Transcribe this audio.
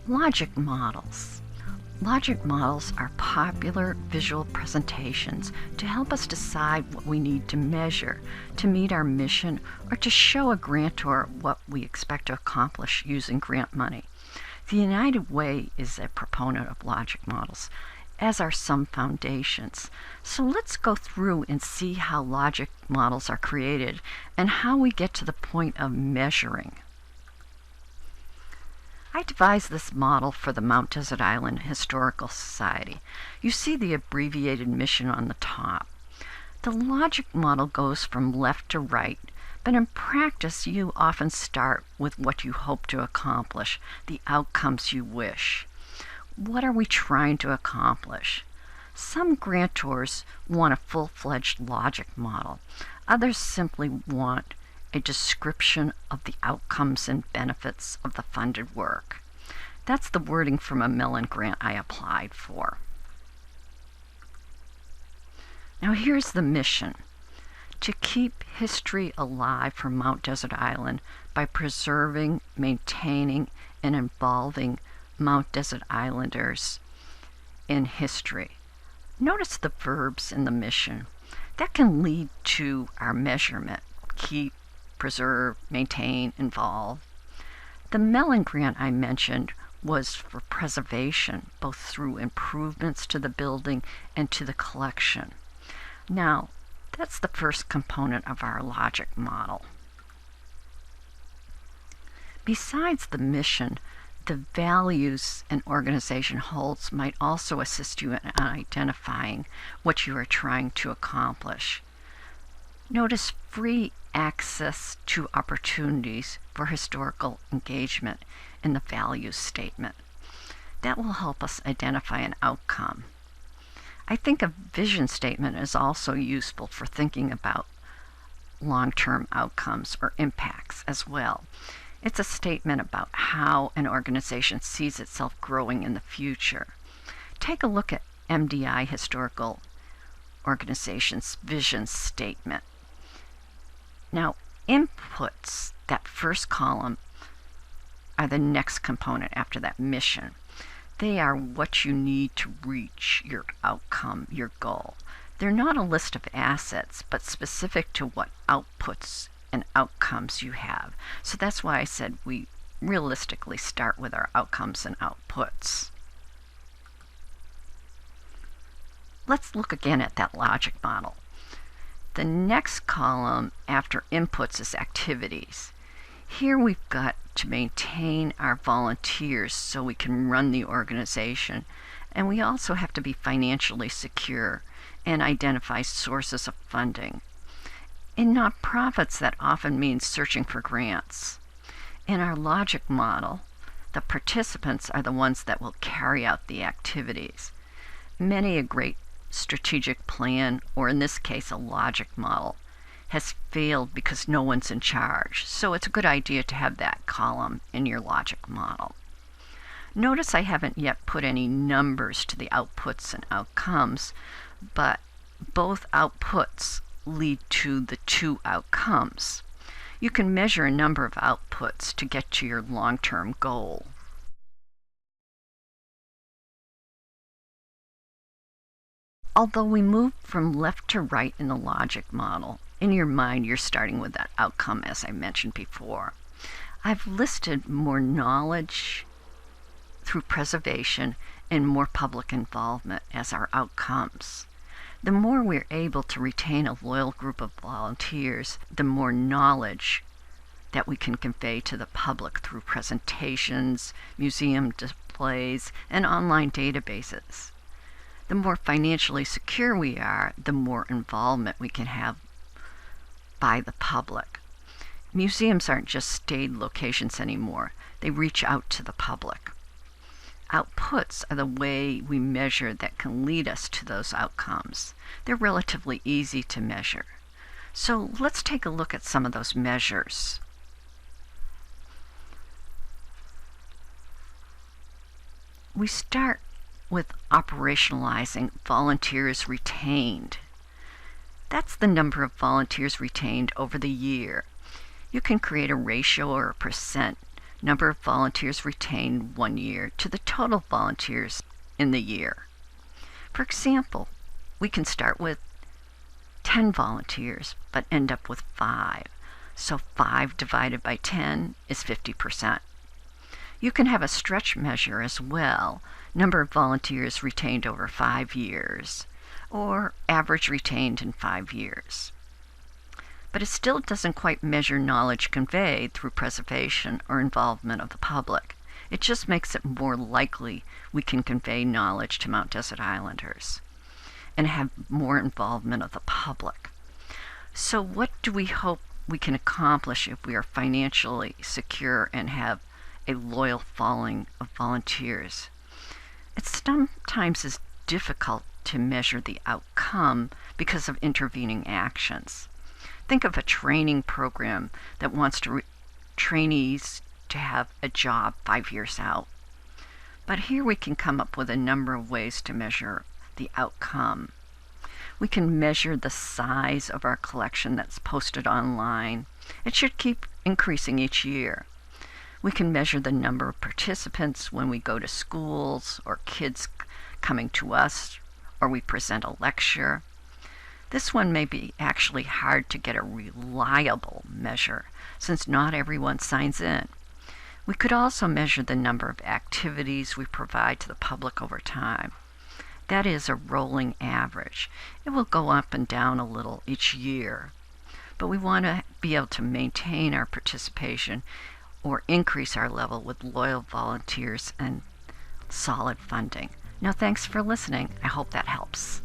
Logic models. Logic models are popular visual presentations to help us decide what we need to measure to meet our mission or to show a grantor what we expect to accomplish using grant money. The United Way is a proponent of logic models, as are some foundations. So let's go through and see how logic models are created and how we get to the point of measuring. I devised this model for the Mount Desert Island Historical Society. You see the abbreviated mission on the top. The logic model goes from left to right, but in practice you often start with what you hope to accomplish, the outcomes you wish. What are we trying to accomplish? Some grantors want a full-fledged logic model. Others simply want a description of the outcomes and benefits of the funded work. That's the wording from a Mellon grant I applied for. Now here's the mission: to keep history alive for Mount Desert Island by preserving, maintaining, and involving Mount Desert Islanders in history. Notice the verbs in the mission. That can lead to our measurement: keep, preserve, maintain, involve. The Mellon grant I mentioned was for preservation, both through improvements to the building and to the collection. Now, that's the first component of our logic model. Besides the mission, the values an organization holds might also assist you in identifying what you are trying to accomplish. Notice free access to opportunities for historical engagement in the values statement. That will help us identify an outcome. I think a vision statement is also useful for thinking about long-term outcomes or impacts as well. It's a statement about how an organization sees itself growing in the future. Take a look at MDI Historical Organization's vision statement. Now, inputs, that first column, are the next component after that mission. They are what you need to reach your outcome, your goal. They're not a list of assets, but specific to what outputs and outcomes you have. So that's why I said we realistically start with our outcomes and outputs. Let's look again at that logic model. The next column after inputs is activities. Here we've got to maintain our volunteers so we can run the organization, and we also have to be financially secure and identify sources of funding. In nonprofits, that often means searching for grants. In our logic model, the participants are the ones that will carry out the activities. Many a great strategic plan, or in this case a logic model, has failed because no one's in charge. So it's a good idea to have that column in your logic model. Notice I haven't yet put any numbers to the outputs and outcomes, but both outputs lead to the two outcomes. You can measure a number of outputs to get to your long-term goal. Although we move from left to right in the logic model, in your mind you're starting with that outcome as I mentioned before. I've listed more knowledge through preservation and more public involvement as our outcomes. The more we're able to retain a loyal group of volunteers, the more knowledge that we can convey to the public through presentations, museum displays, and online databases. The more financially secure we are, the more involvement we can have by the public. Museums aren't just staid locations anymore. They reach out to the public. Outputs are the way we measure that can lead us to those outcomes. They're relatively easy to measure. So let's take a look at some of those measures. We start with operationalizing volunteers retained. That's the number of volunteers retained over the year. You can create a ratio or a percent number of volunteers retained 1 year to the total volunteers in the year. For example, we can start with 10 volunteers but end up with 5. So 5 divided by 10 is 50%. You can have a stretch measure as well, number of volunteers retained over 5 years, or average retained in 5 years. But it still doesn't quite measure knowledge conveyed through preservation or involvement of the public. It just makes it more likely we can convey knowledge to Mount Desert Islanders and have more involvement of the public. So what do we hope we can accomplish if we are financially secure and have a loyal following of volunteers? It sometimes is difficult to measure the outcome because of intervening actions. Think of a training program that wants trainees to have a job 5 years out. But here we can come up with a number of ways to measure the outcome. We can measure the size of our collection that's posted online. It should keep increasing each year. We can measure the number of participants when we go to schools or kids coming to us or we present a lecture. This one may be actually hard to get a reliable measure since not everyone signs in. We could also measure the number of activities we provide to the public over time. That is a rolling average. It will go up and down a little each year, but we want to be able to maintain our participation or increase our level with loyal volunteers and solid funding. Now, thanks for listening. I hope that helps.